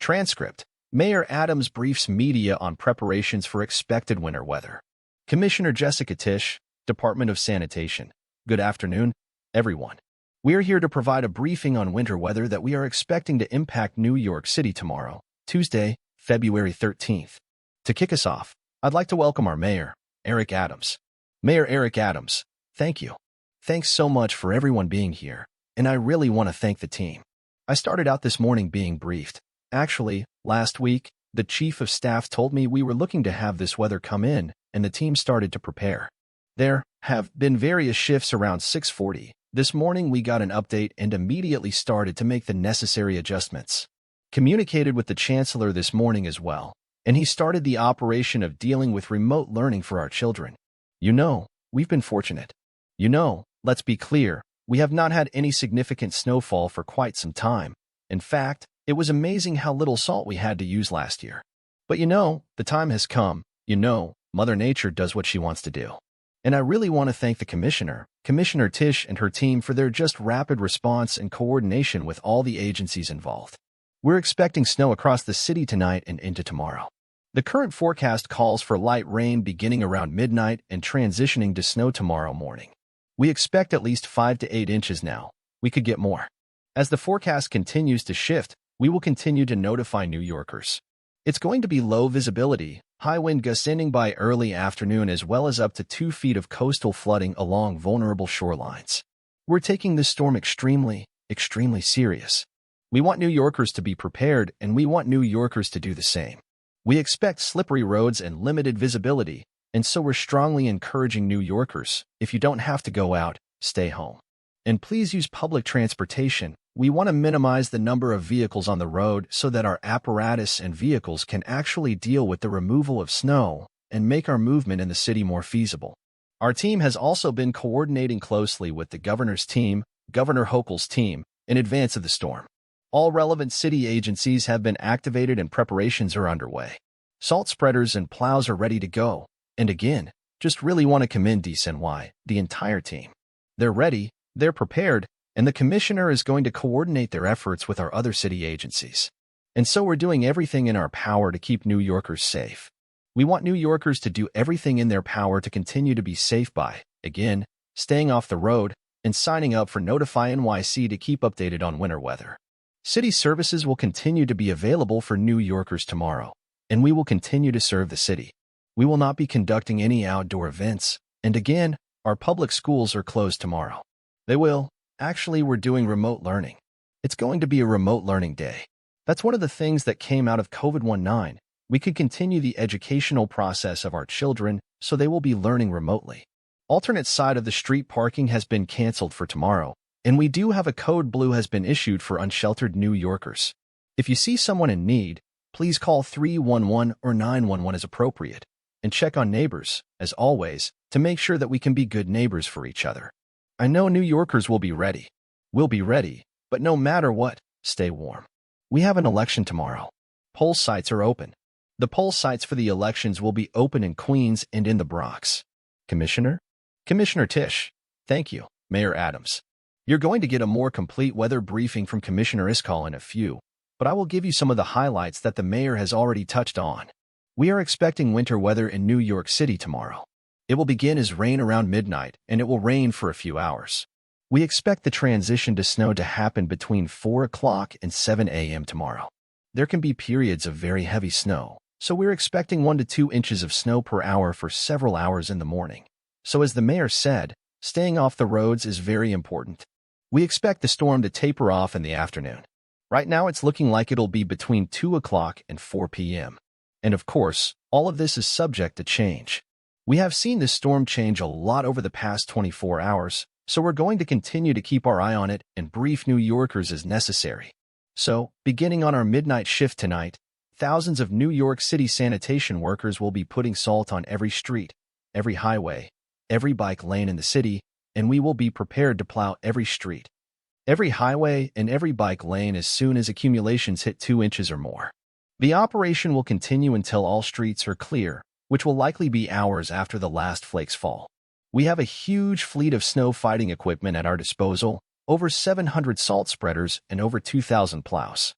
Transcript. Mayor Adams briefs media on preparations for expected winter weather. Commissioner Jessica Tisch, Department of Sanitation. Good afternoon, everyone. We are here to provide a briefing on winter weather that we are expecting to impact New York City tomorrow, Tuesday, February 13th. To kick us off, I'd like to welcome our mayor, Eric Adams. Mayor Eric Adams, thank you. Thanks so much for everyone being here, and I really want to thank the team. I started out this morning being briefed. Actually, last week, the chief of staff told me we were looking to have this weather come in, and the team started to prepare. There have been various shifts around 6:40. This morning we got an update and immediately started to make the necessary adjustments. Communicated with the chancellor this morning as well, and he started the operation of dealing with remote learning for our children. We've been fortunate. Let's be clear, we have not had any significant snowfall for quite some time. In fact, it was amazing how little salt we had to use last year. But the time has come. Mother Nature does what she wants to do. And I really want to thank the Commissioner Tisch and her team for their just rapid response and coordination with all the agencies involved. We're expecting snow across the city tonight and into tomorrow. The current forecast calls for light rain beginning around midnight and transitioning to snow tomorrow morning. We expect at least 5 to 8 inches now. We could get more. As the forecast continues to shift, we will continue to notify New Yorkers. It's going to be low visibility, high wind gusts ending by early afternoon, as well as up to 2 feet of coastal flooding along vulnerable shorelines. We're taking this storm extremely serious. We want New Yorkers to be prepared, and we want New Yorkers to do the same. We expect slippery roads and limited visibility, and so we're strongly encouraging New Yorkers, if you don't have to go out, stay home. And please use public transportation. We want to minimize the number of vehicles on the road so that our apparatus and vehicles can actually deal with the removal of snow and make our movement in the city more feasible. Our team has also been coordinating closely with the governor's team, Governor Hochul's team, in advance of the storm. All relevant city agencies have been activated and preparations are underway. Salt spreaders and plows are ready to go. And again, just really want to commend DSNY, the entire team. They're ready, they're prepared, and the commissioner is going to coordinate their efforts with our other city agencies. And so we're doing everything in our power to keep New Yorkers safe. We want New Yorkers to do everything in their power to continue to be safe by, again, staying off the road and signing up for Notify NYC to keep updated on winter weather. City services will continue to be available for New Yorkers tomorrow, and we will continue to serve the city. We will not be conducting any outdoor events, and again, our public schools are closed tomorrow. They will. Actually, we're doing remote learning. It's going to be a remote learning day. That's one of the things that came out of COVID-19. We could continue the educational process of our children, so they will be learning remotely. Alternate side of the street parking has been canceled for tomorrow, and we do have a code blue has been issued for unsheltered New Yorkers. If you see someone in need, please call 311 or 911 as appropriate, and check on neighbors, as always, to make sure that we can be good neighbors for each other. I know New Yorkers will be ready. We'll be ready, but no matter what, stay warm. We have an election tomorrow. Poll sites are open. The poll sites for the elections will be open in Queens and in the Bronx. Commissioner Tisch, thank you, Mayor Adams. You're going to get a more complete weather briefing from Commissioner Iskall in a few, but I will give you some of the highlights that the mayor has already touched on. We are expecting winter weather in New York City tomorrow. It will begin as rain around midnight, and it will rain for a few hours. We expect the transition to snow to happen between 4 o'clock and 7 a.m. tomorrow. There can be periods of very heavy snow, so we're expecting 1 to 2 inches of snow per hour for several hours in the morning. So as the mayor said, staying off the roads is very important. We expect the storm to taper off in the afternoon. Right now it's looking like it'll be between 2 o'clock and 4 p.m. And of course, all of this is subject to change. We have seen this storm change a lot over the past 24 hours, so we're going to continue to keep our eye on it and brief New Yorkers as necessary. So, beginning on our midnight shift tonight, thousands of New York City sanitation workers will be putting salt on every street, every highway, every bike lane in the city, and we will be prepared to plow every street, every highway, and every bike lane as soon as accumulations hit 2 inches or more. The operation will continue until all streets are clear, which will likely be hours after the last flakes fall. We have a huge fleet of snow fighting equipment at our disposal, over 700 salt spreaders and over 2,000 plows.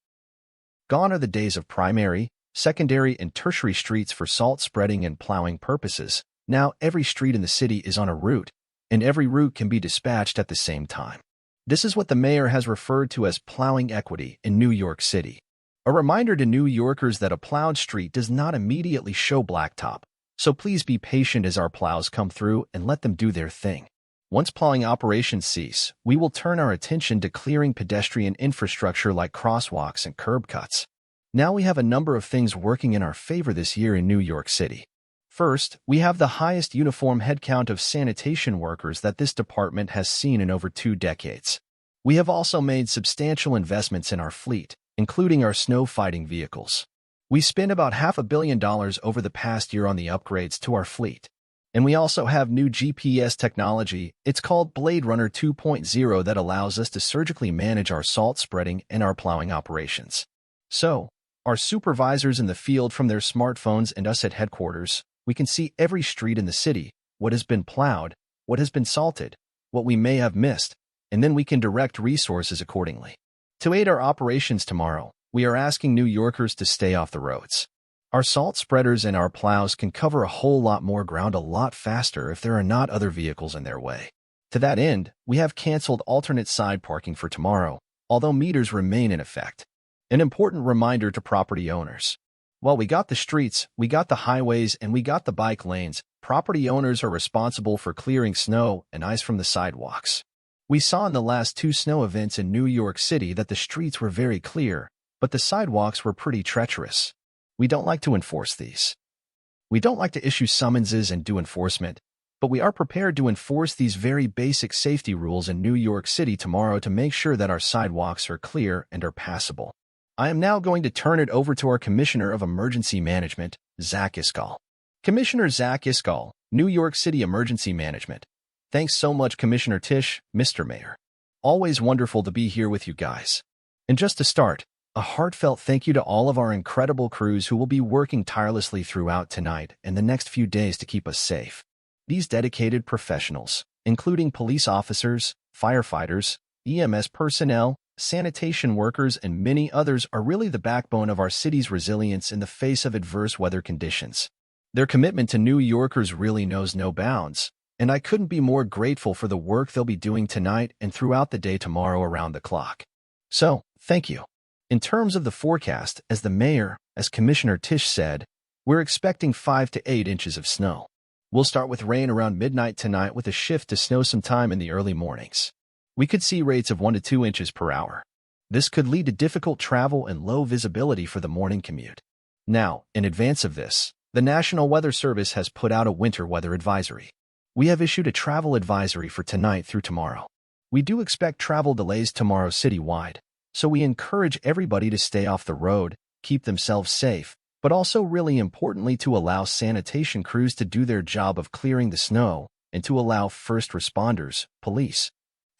Gone are the days of primary, secondary, and tertiary streets for salt spreading and plowing purposes. Now every street in the city is on a route, and every route can be dispatched at the same time. This is what the mayor has referred to as plowing equity in New York City. A reminder to New Yorkers that a plowed street does not immediately show blacktop, so please be patient as our plows come through and let them do their thing. Once plowing operations cease, we will turn our attention to clearing pedestrian infrastructure like crosswalks and curb cuts. Now we have a number of things working in our favor this year in New York City. First, we have the highest uniform headcount of sanitation workers that this department has seen in over 2 decades. We have also made substantial investments in our fleet, including our snow-fighting vehicles. We spent about $500 million over the past year on the upgrades to our fleet. And we also have new GPS technology. It's called Blade Runner 2.0 that allows us to surgically manage our salt spreading and our plowing operations. So, our supervisors in the field from their smartphones and us at headquarters, we can see every street in the city, what has been plowed, what has been salted, what we may have missed, and then we can direct resources accordingly. To aid our operations tomorrow, we are asking New Yorkers to stay off the roads. Our salt spreaders and our plows can cover a whole lot more ground a lot faster if there are not other vehicles in their way. To that end, we have canceled alternate side parking for tomorrow, although meters remain in effect. An important reminder to property owners. While we got the streets, we got the highways, and we got the bike lanes, property owners are responsible for clearing snow and ice from the sidewalks. We saw in the last 2 snow events in New York City that the streets were very clear, but the sidewalks were pretty treacherous. We don't like to enforce these. We don't like to issue summonses and do enforcement, but we are prepared to enforce these very basic safety rules in New York City tomorrow to make sure that our sidewalks are clear and are passable. I am now going to turn it over to our Commissioner of Emergency Management, Zach Iskall. Commissioner Zach Iskall, New York City Emergency Management. Thanks so much, Commissioner Tisch, Mr. Mayor. Always wonderful to be here with you guys. And just to start, a heartfelt thank you to all of our incredible crews who will be working tirelessly throughout tonight and the next few days to keep us safe. These dedicated professionals, including police officers, firefighters, EMS personnel, sanitation workers, and many others, are really the backbone of our city's resilience in the face of adverse weather conditions. Their commitment to New Yorkers really knows no bounds, and I couldn't be more grateful for the work they'll be doing tonight and throughout the day tomorrow around the clock. So, thank you. In terms of the forecast, as the mayor, as Commissioner Tisch said, we're expecting 5 to 8 inches of snow. We'll start with rain around midnight tonight with a shift to snow sometime in the early mornings. We could see rates of 1 to 2 inches per hour. This could lead to difficult travel and low visibility for the morning commute. Now, in advance of this, the National Weather Service has put out a winter weather advisory. We have issued a travel advisory for tonight through tomorrow. We do expect travel delays tomorrow citywide, so we encourage everybody to stay off the road, keep themselves safe, but also really importantly to allow sanitation crews to do their job of clearing the snow and to allow first responders, police,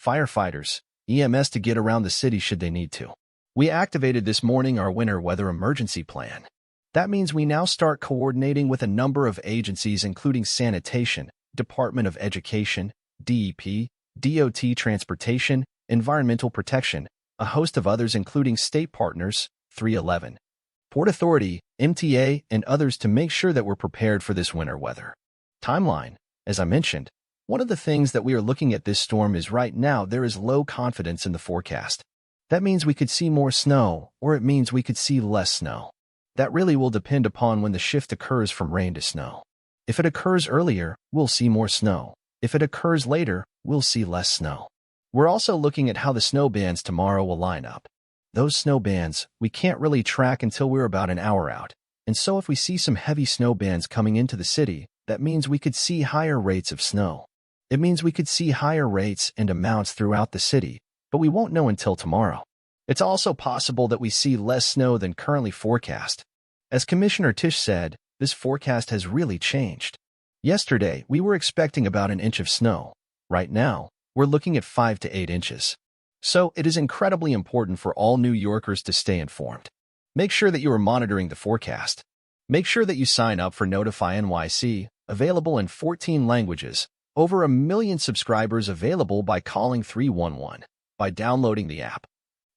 firefighters, EMS to get around the city should they need to. We activated this morning our winter weather emergency plan. That means we now start coordinating with a number of agencies including Sanitation, Department of Education, DEP, DOT Transportation, Environmental Protection, a host of others including state partners, 311, Port Authority, MTA, and others to make sure that we're prepared for this winter weather. Timeline. As I mentioned, one of the things that we are looking at this storm is right now there is low confidence in the forecast. That means we could see more snow, or it means we could see less snow. That really will depend upon when the shift occurs from rain to snow. If it occurs earlier, we'll see more snow. If it occurs later, we'll see less snow. We're also looking at how the snow bands tomorrow will line up. Those snow bands, we can't really track until we're about an hour out. And so if we see some heavy snow bands coming into the city, that means we could see higher rates of snow. It means we could see higher rates and amounts throughout the city, but we won't know until tomorrow. It's also possible that we see less snow than currently forecast. As Commissioner Tisch said, this forecast has really changed. Yesterday, we were expecting about an inch of snow. Right now, we're looking at 5 to 8 inches. So it is incredibly important for all New Yorkers to stay informed. Make sure that you are monitoring the forecast. Make sure that you sign up for Notify NYC, available in 14 languages, over 1 million subscribers available by calling 311, by downloading the app.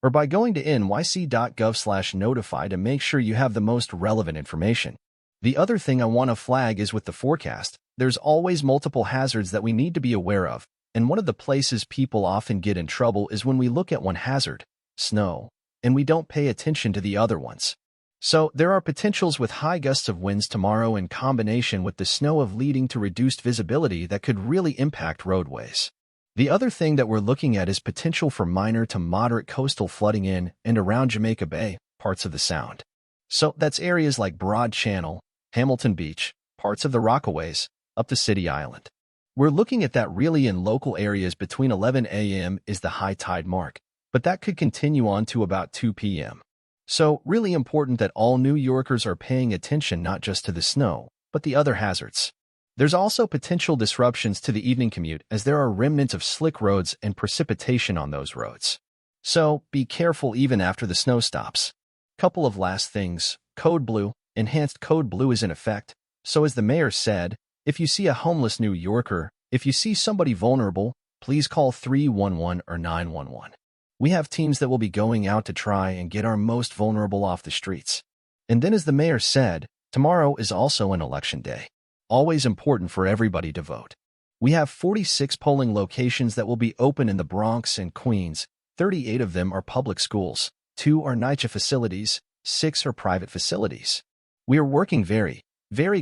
or by going to nyc.gov/notify to make sure you have the most relevant information. The other thing I want to flag is with the forecast, there's always multiple hazards that we need to be aware of, and one of the places people often get in trouble is when we look at one hazard, snow, and we don't pay attention to the other ones. So there are potentials with high gusts of winds tomorrow in combination with the snow of leading to reduced visibility that could really impact roadways. The other thing that we're looking at is potential for minor to moderate coastal flooding in and around Jamaica Bay, parts of the Sound. So that's areas like Broad Channel, Hamilton Beach, parts of the Rockaways, up to City Island. We're looking at that really in local areas between 11 a.m. is the high tide mark, but that could continue on to about 2 p.m. So, really important that all New Yorkers are paying attention not just to the snow, but the other hazards. There's also potential disruptions to the evening commute as there are remnants of slick roads and precipitation on those roads. So, be careful even after the snow stops. Couple of last things. Code Blue, enhanced Code Blue is in effect. So as the mayor said, if you see a homeless New Yorker, if you see somebody vulnerable, please call 311 or 911. We have teams that will be going out to try and get our most vulnerable off the streets. And then as the mayor said, tomorrow is also an election day. Always important for everybody to vote. We have 46 polling locations that will be open in the Bronx and Queens. 38 of them are public schools, 2 are NYCHA facilities, 6 are private facilities. We are working very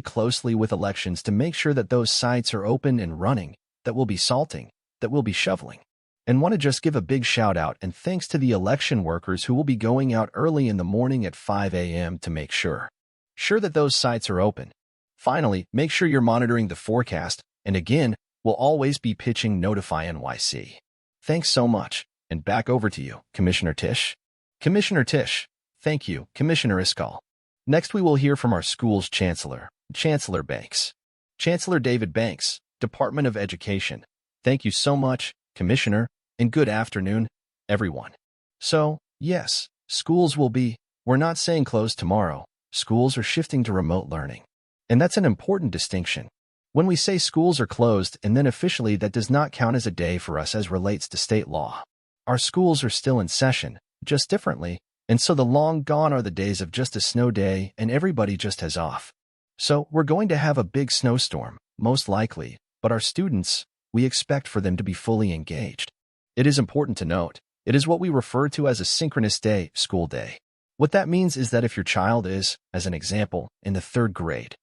closely with elections to make sure that those sites are open and running, that will be salting, that will be shoveling. And want to just give a big shout out and thanks to the election workers who will be going out early in the morning at 5 a.m. to make sure that those sites are open. Finally, make sure you're monitoring the forecast, and again, we'll always be pitching Notify NYC. Thanks so much, and back over to you, Commissioner Tisch. Commissioner Tisch, thank you, Commissioner Iskall. Next we will hear from our school's Chancellor, Chancellor Banks. Chancellor David Banks, Department of Education. Thank you so much, Commissioner, and good afternoon, everyone. So, yes, schools will be, we're not saying closed tomorrow, schools are shifting to remote learning. And that's an important distinction. When we say schools are closed and then officially that does not count as a day for us as relates to state law. Our schools are still in session, just differently, and so the long gone are the days of just a snow day and everybody just has off. So we're going to have a big snowstorm, most likely, but our students, we expect for them to be fully engaged. It is important to note, it is what we refer to as a synchronous day, school day. What that means is that if your child is, as an example, in the 3rd grade,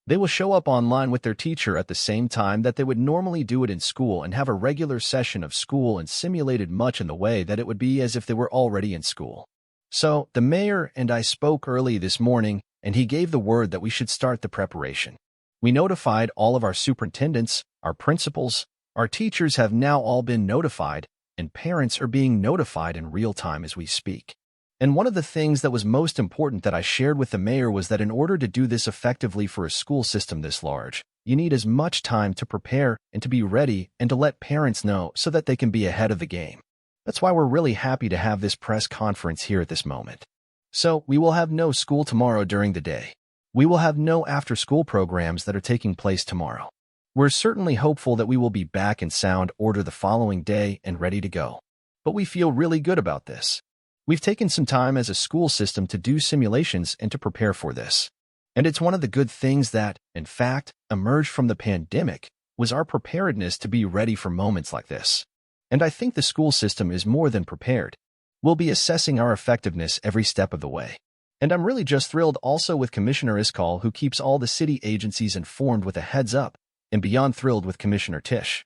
they will show up online with their teacher at the same time that they would normally do it in school and have a regular session of school and simulated much in the way that it would be as if they were already in school. So, the mayor and I spoke early this morning, and he gave the word that we should start the preparation. We notified all of our superintendents, our principals, our teachers have now all been notified, and parents are being notified in real time as we speak. And one of the things that was most important that I shared with the mayor was that in order to do this effectively for a school system this large, you need as much time to prepare and to be ready and to let parents know so that they can be ahead of the game. That's why we're really happy to have this press conference here at this moment. So, we will have no school tomorrow during the day. We will have no after-school programs that are taking place tomorrow. We're certainly hopeful that we will be back in sound order the following day and ready to go. But we feel really good about this. We've taken some time as a school system to do simulations and to prepare for this. And it's one of the good things that, in fact, emerged from the pandemic, was our preparedness to be ready for moments like this. And I think the school system is more than prepared. We'll be assessing our effectiveness every step of the way. And I'm really just thrilled also with Commissioner Iskall, who keeps all the city agencies informed with a heads up, and beyond thrilled with Commissioner Tisch,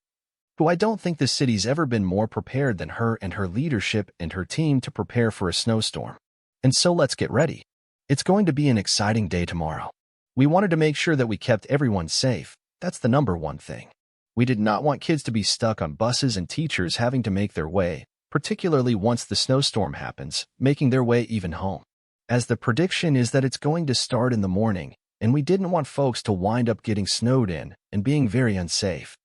who I don't think the city's ever been more prepared than her and her leadership and her team to prepare for a snowstorm. And so let's get ready. It's going to be an exciting day tomorrow. We wanted to make sure that we kept everyone safe. That's the number one thing. We did not want kids to be stuck on buses and teachers having to make their way, particularly once the snowstorm happens, making their way even home. As the prediction is that it's going to start in the morning, and we didn't want folks to wind up getting snowed in and being very unsafe.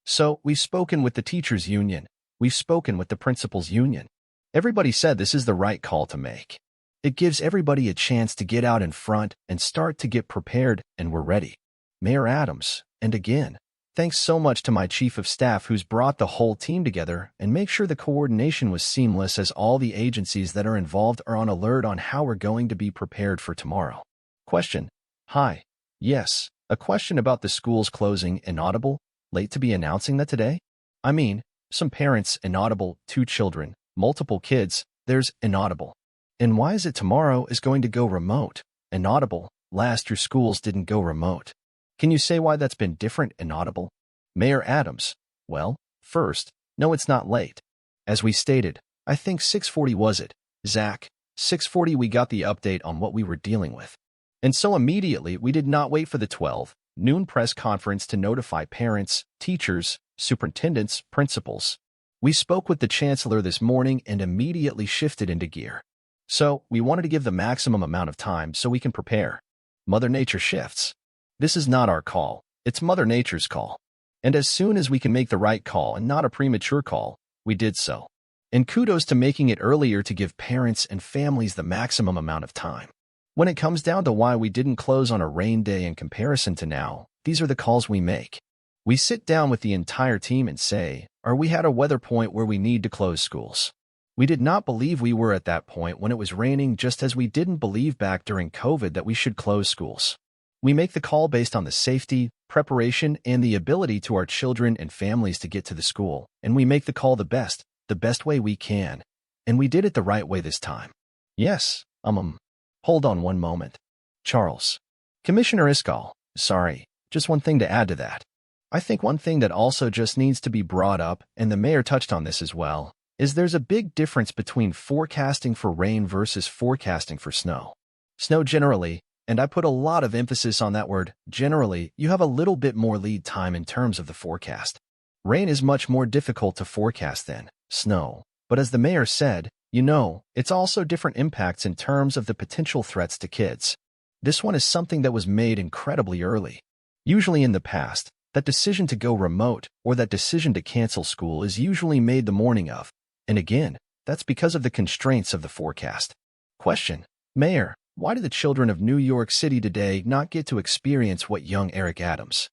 So, we've spoken with the teachers' union. We've spoken with the principals' union. Everybody said this is the right call to make. It gives everybody a chance to get out in front and start to get prepared, and we're ready. Mayor Adams, and again, Thanks so much to my chief of staff who's brought the whole team together and make sure the coordination was seamless as all the agencies that are involved are on alert on how we're going to be prepared for tomorrow. Question. Hi. Yes, a question about the schools closing. Inaudible? Late to be announcing that today? I mean, some parents. Inaudible, 2 children, multiple kids. There's inaudible. And why is it tomorrow is going to go remote? Inaudible. Last year schools didn't go remote. Can you say why that's been different? Inaudible. Mayor Adams. Well, first, no, it's not late. As we stated, I think 6:40 was it, Zach? 6:40 we got the update on what we were dealing with. And so immediately we did not wait for the 12 noon press conference to notify parents, teachers, superintendents, principals. We spoke with the chancellor this morning and immediately shifted into gear. So we wanted to give the maximum amount of time so we can prepare. Mother Nature shifts. This is not our call, it's Mother Nature's call. And as soon as we can make the right call and not a premature call, we did so. And kudos to making it earlier to give parents and families the maximum amount of time. When it comes down to why we didn't close on a rain day in comparison to now, these are the calls we make. We sit down with the entire team and say, are we at a weather point where we need to close schools? We did not believe we were at that point when it was raining, just as we didn't believe back during COVID that we should close schools. We make the call based on the safety, preparation, and the ability to our children and families to get to the school, and we make the call the best way we can. And we did it the right way this time. Yes, hold on one moment. Charles. Commissioner Iskall, sorry, just one thing to add to that. I think one thing that also just needs to be brought up, and the mayor touched on this as well, is there's a big difference between forecasting for rain versus forecasting for snow. Snow generally, and I put a lot of emphasis on that word, generally, you have a little bit more lead time in terms of the forecast. Rain is much more difficult to forecast than snow, but as the mayor said, it's also different impacts in terms of the potential threats to kids. This one is something that was made incredibly early. Usually in the past, that decision to go remote or that decision to cancel school is usually made the morning of. And again, that's because of the constraints of the forecast. Question. Mayor, why do the children of New York City today not get to experience what young Eric Adams?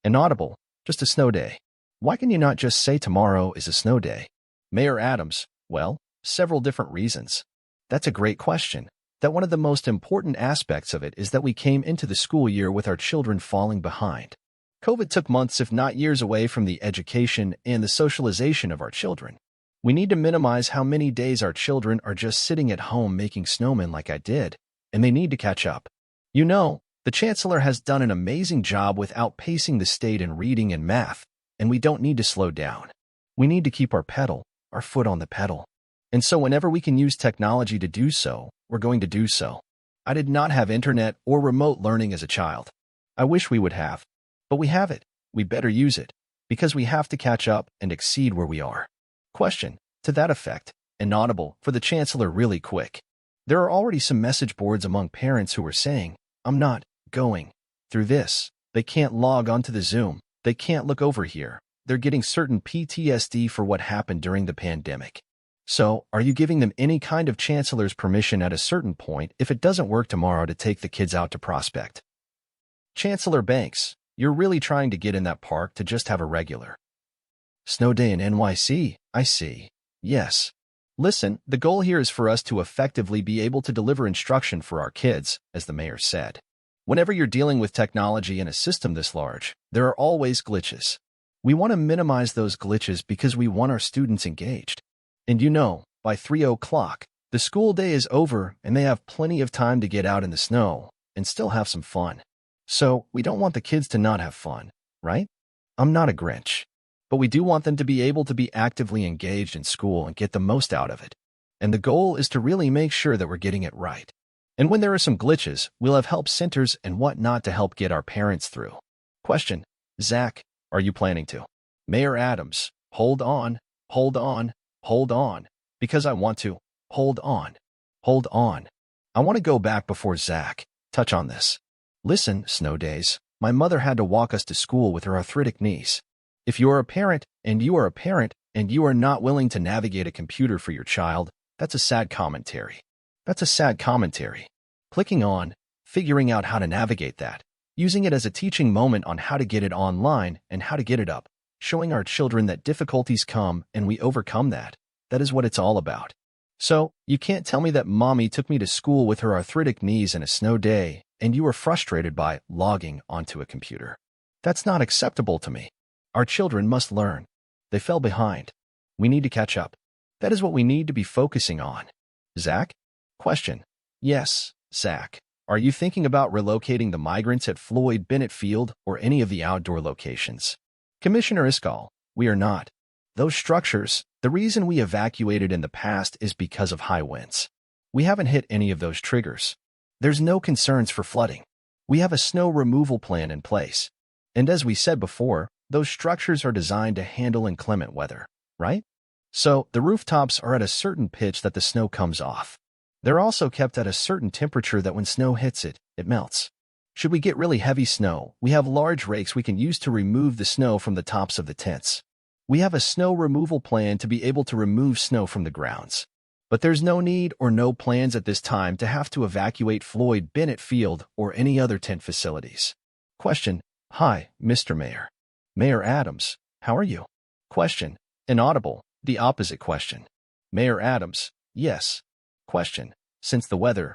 Inaudible, just a snow day. Why can you not just say tomorrow is a snow day? Mayor Adams, well, several different reasons. That's a great question. That one of the most important aspects of it is that we came into the school year with our children falling behind. COVID took months if not years away from the education and the socialization of our children. We need to minimize how many days our children are just sitting at home making snowmen like I did, and they need to catch up. The chancellor has done an amazing job with outpacing the state in reading and math, and we don't need to slow down. We need to keep our foot on the pedal. And so whenever we can use technology to do so, we're going to do so. I did not have internet or remote learning as a child. I wish we would have. But we have it. We better use it, because we have to catch up and exceed where we are. Question. To that effect, inaudible, for the chancellor really quick. There are already some message boards among parents who are saying, I'm not going through this. They can't log onto the Zoom. They can't look over here. They're getting certain PTSD for what happened during the pandemic. So, are you giving them any kind of chancellor's permission at a certain point if it doesn't work tomorrow to take the kids out to Prospect? Chancellor Banks, you're really trying to get in that park to just have a regular snow day in NYC, I see. Yes. Listen, the goal here is for us to effectively be able to deliver instruction for our kids, as the mayor said. Whenever you're dealing with technology in a system this large, there are always glitches. We want to minimize those glitches because we want our students engaged. And by 3 o'clock, the school day is over and they have plenty of time to get out in the snow and still have some fun. So, we don't want the kids to not have fun, right? I'm not a Grinch. But we do want them to be able to be actively engaged in school and get the most out of it. And the goal is to really make sure that we're getting it right. And when there are some glitches, we'll have help centers and whatnot to help get our parents through. Question. Zach, are you planning to? Mayor Adams, hold on, because I want to. Hold on. I want to go back before Zach. Touch on this. Listen, snow days. My mother had to walk us to school with her arthritic knees. If you are a parent and you are not willing to navigate a computer for your child, that's a sad commentary. Clicking on, figuring out how to navigate that, using it as a teaching moment on how to get it online and how to get it up, showing our children that difficulties come and we overcome that. That is what it's all about. So, you can't tell me that mommy took me to school with her arthritic knees in a snow day and you were frustrated by logging onto a computer. That's not acceptable to me. Our children must learn. They fell behind. We need to catch up. That is what we need to be focusing on. Zach? Question. Yes, Zach. Are you thinking about relocating the migrants at Floyd Bennett Field or any of the outdoor locations? Commissioner Iskall, we are not. Those structures, the reason we evacuated in the past is because of high winds. We haven't hit any of those triggers. There's no concerns for flooding. We have a snow removal plan in place. And as we said before, those structures are designed to handle inclement weather, right? So the rooftops are at a certain pitch that the snow comes off. They're also kept at a certain temperature that when snow hits it, it melts. Should we get really heavy snow, we have large rakes we can use to remove the snow from the tops of the tents. We have a snow removal plan to be able to remove snow from the grounds. But there's no need or no plans at this time to have to evacuate Floyd Bennett Field or any other tent facilities. Question. Hi, Mr. Mayor. Mayor Adams, how are you? Question. Inaudible. The opposite question. Mayor Adams. Yes. Question. Since the weather,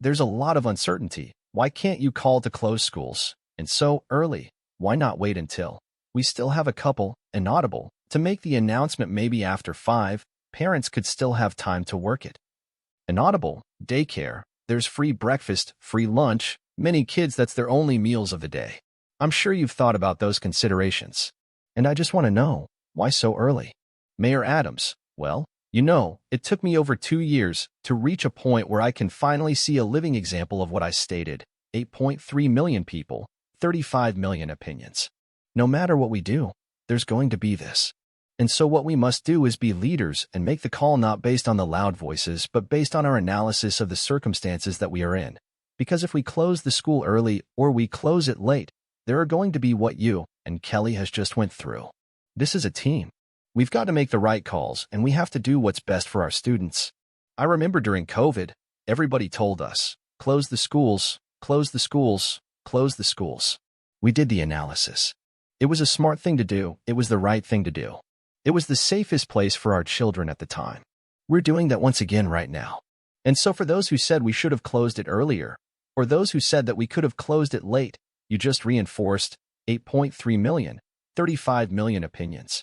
there's a lot of uncertainty. Why can't you call to close schools? And so early. Why not wait until? We still have a couple, inaudible, to make the announcement maybe after 5. Parents could still have time to work it. Inaudible, daycare, there's free breakfast, free lunch, many kids that's their only meals of the day. I'm sure you've thought about those considerations. And I just want to know, why so early? Mayor Adams, well, it took me over 2 years to reach a point where I can finally see a living example of what I stated. 8.3 million people, 35 million opinions. No matter what we do, there's going to be this. And so what we must do is be leaders and make the call not based on the loud voices, but based on our analysis of the circumstances that we are in. Because if we close the school early or we close it late, there are going to be what you and Kelly has just went through. This is a team. We've got to make the right calls, and we have to do what's best for our students. I remember during COVID, everybody told us, close the schools, close the schools, close the schools. We did the analysis. It was a smart thing to do. It was the right thing to do. It was the safest place for our children at the time. We're doing that once again right now. And so for those who said we should have closed it earlier, or those who said that we could have closed it late, you just reinforced 8.3 million, 35 million opinions.